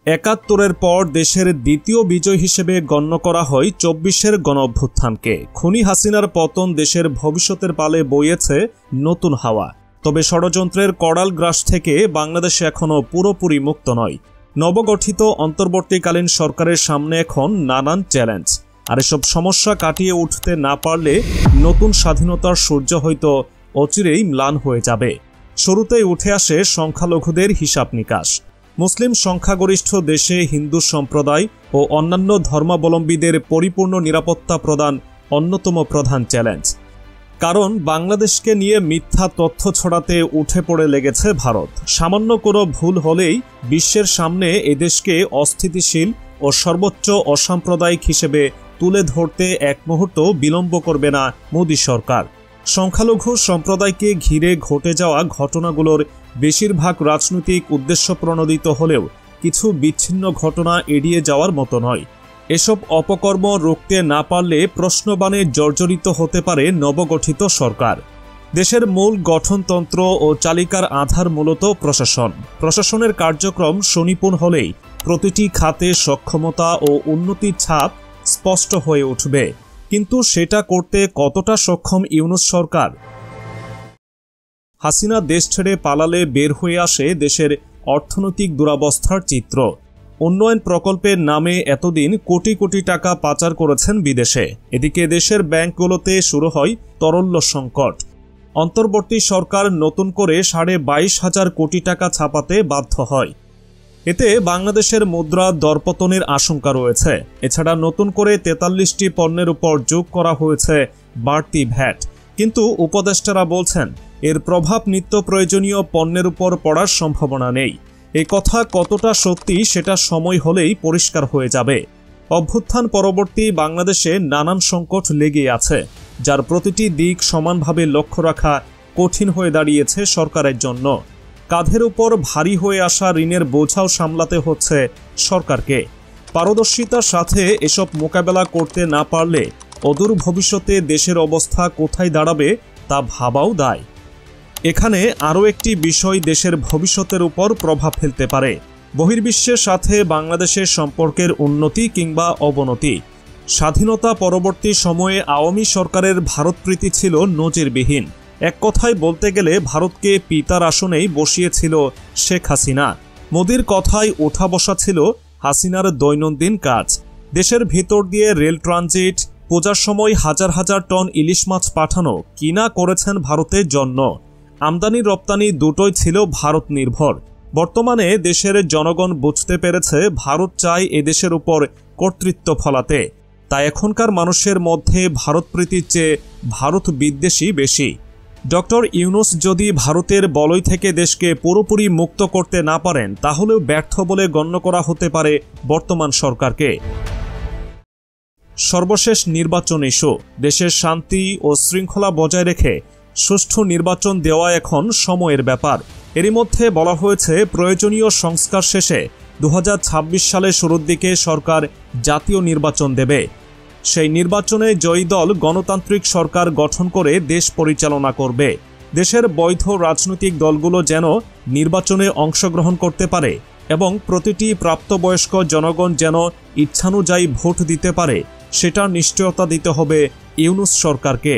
৭১-এর পর দেশের দ্বিতীয় বিজয় হিসেবে গণ্য করা হয় ২৪-এর গণঅভ্যুত্থানকে। খুনি হাসিনার পতন দেশের ভবিষ্যতের পালে বইয়েছে নতুন হাওয়া। তবে ষড়যন্ত্রের কড়াল গ্রাস থেকে বাংলাদেশ এখনও পুরোপুরি মুক্ত নয়। নবগঠিত অন্তর্বর্তীকালীন সরকারের সামনে এখন নানান চ্যালেঞ্জ। আর এসব সমস্যা কাটিয়ে উঠতে না পারলে নতুন স্বাধীনতার সূর্য হয়তো অচিরেই ম্লান হয়ে যাবে। শুরুতেই উঠে আসে সংখ্যালঘুদের হিসাব নিকাশ। মুসলিম সংখ্যাগরিষ্ঠ দেশে হিন্দু সম্প্রদায় ও অন্যান্য ধর্মাবলম্বীদের পরিপূর্ণ নিরাপত্তা প্রদান অন্যতম প্রধান চ্যালেঞ্জ। কারণ বাংলাদেশকে নিয়ে মিথ্যা তথ্য ছড়াতে উঠে পড়ে লেগেছে ভারত। সামান্য কোনো ভুল হলেই বিশ্বের সামনে এদেশকে অস্থিতিশীল ও সর্বোচ্চ অসাম্প্রদায়িক হিসেবে তুলে ধরতে এক মুহূর্ত বিলম্ব করবে না মোদী সরকার। সংখ্যালঘু সম্প্রদায়কে ঘিরে ঘটে যাওয়া ঘটনাগুলোর বেশিরভাগ রাজনৈতিক উদ্দেশ্য প্রণোদিত হলেও কিছু বিচ্ছিন্ন ঘটনা এড়িয়ে যাওয়ার মতো নয়। এসব অপকর্ম রুখতে না পারলে প্রশ্নবাণে জর্জরিত হতে পারে নবগঠিত সরকার। দেশের মূল গঠনতন্ত্র ও চালিকার আধার মূলত প্রশাসন। প্রশাসনের কার্যক্রম সুনিপুণ হলেই প্রতিটি খাতে সক্ষমতা ও উন্নতির ছাপ স্পষ্ট হয়ে উঠবে। কিন্তু সেটা করতে কতটা সক্ষম ইউনূস সরকার? হাসিনা দেশ ছেড়ে পালালে বের হয়ে আসে দেশের অর্থনৈতিক দুরবস্থার চিত্র। উন্নয়ন প্রকল্পের নামে এতদিন কোটি কোটি টাকা পাচার করেছেন বিদেশে। এদিকে দেশের ব্যাংকগুলোতে শুরু হয় তরল্য সংকট। অন্তর্বর্তী সরকার নতুন করে 22,500 কোটি টাকা ছাপাতে বাধ্য হয়। এতে বাংলাদেশের মুদ্রা দরপতনের আশঙ্কা রয়েছে। এছাড়া নতুন করে 43টি পণ্যের উপর যোগ করা হয়েছে বাড়তি ভ্যাট। কিন্তু উপদেষ্টারা বলছেন এর প্রভাব নিত্য প্রয়োজনীয় পণ্যের উপর পড়ার সম্ভাবনা নেই। এই কথা কতটা সত্যি সেটা সময় হলেই পরিষ্কার হয়ে যাবে। অভ্যুত্থান পরবর্তী বাংলাদেশে নানান সংকট লেগে আছে, যার প্রতিটি দিক সমানভাবে লক্ষ্য রাখা কঠিন হয়ে দাঁড়িয়েছে সরকারের জন্য। কাঁধের উপর ভারী হয়ে আসা ঋণের বোঝাও সামলাতে হচ্ছে সরকারকে। পারদর্শিতার সাথে এসব মোকাবেলা করতে না পারলে অদূর ভবিষ্যতে দেশের অবস্থা কোথায় দাঁড়াবে তা ভাবাও দায়। এখানে আরও একটি বিষয় দেশের ভবিষ্যতের উপর প্রভাব ফেলতে পারে। বহির্বিশ্বের সাথে বাংলাদেশের সম্পর্কের উন্নতি কিংবা অবনতি। স্বাধীনতা পরবর্তী সময়ে আওয়ামী সরকারের ভারতপ্রীতি ছিল নজিরবিহীন। এক কথায় বলতে গেলে ভারতকে পিতার আসনেই বসিয়েছিল শেখ হাসিনা। মোদির কথায় ওঠা বসা ছিল হাসিনার দৈনন্দিন কাজ। দেশের ভেতর দিয়ে রেল ট্রানজিট, পূজার সময় হাজার হাজার টন ইলিশ মাছ পাঠানো কিনা করেছেন ভারতের জন্য। আমদানি রপ্তানি দুটোই ছিল ভারত নির্ভর। বর্তমানে দেশের জনগণ বুঝতে পেরেছে ভারত চায় এদেশের উপর কর্তৃত্ব ফলাতে। তাই এখনকার মানুষের মধ্যে ভারতপ্রীতির চেয়ে ভারত বিদ্বেষী বেশি। ডক্টর ইউনূস যদি ভারতের বলয় থেকে দেশকে পুরোপুরি মুক্ত করতে না পারেন তাহলেও ব্যর্থ বলে গণ্য করা হতে পারে বর্তমান সরকারকে। সর্বশেষ নির্বাচন ইস্যু। দেশের শান্তি ও শৃঙ্খলা বজায় রেখে সুষ্ঠু নির্বাচন দেওয়া এখন সময়ের ব্যাপার। এরই মধ্যে বলা হয়েছে প্রয়োজনীয় সংস্কার শেষে 2026 সালের শুরুর দিকে সরকার জাতীয় নির্বাচন দেবে। সেই নির্বাচনে জয়ী দল গণতান্ত্রিক সরকার গঠন করে দেশ পরিচালনা করবে। দেশের বৈধ রাজনৈতিক দলগুলো যেন নির্বাচনে অংশগ্রহণ করতে পারে এবং প্রতিটি প্রাপ্তবয়স্ক জনগণ যেন ইচ্ছানুযায়ী ভোট দিতে পারে, সেটার নিশ্চয়তা দিতে হবে ইউনূস সরকারকে।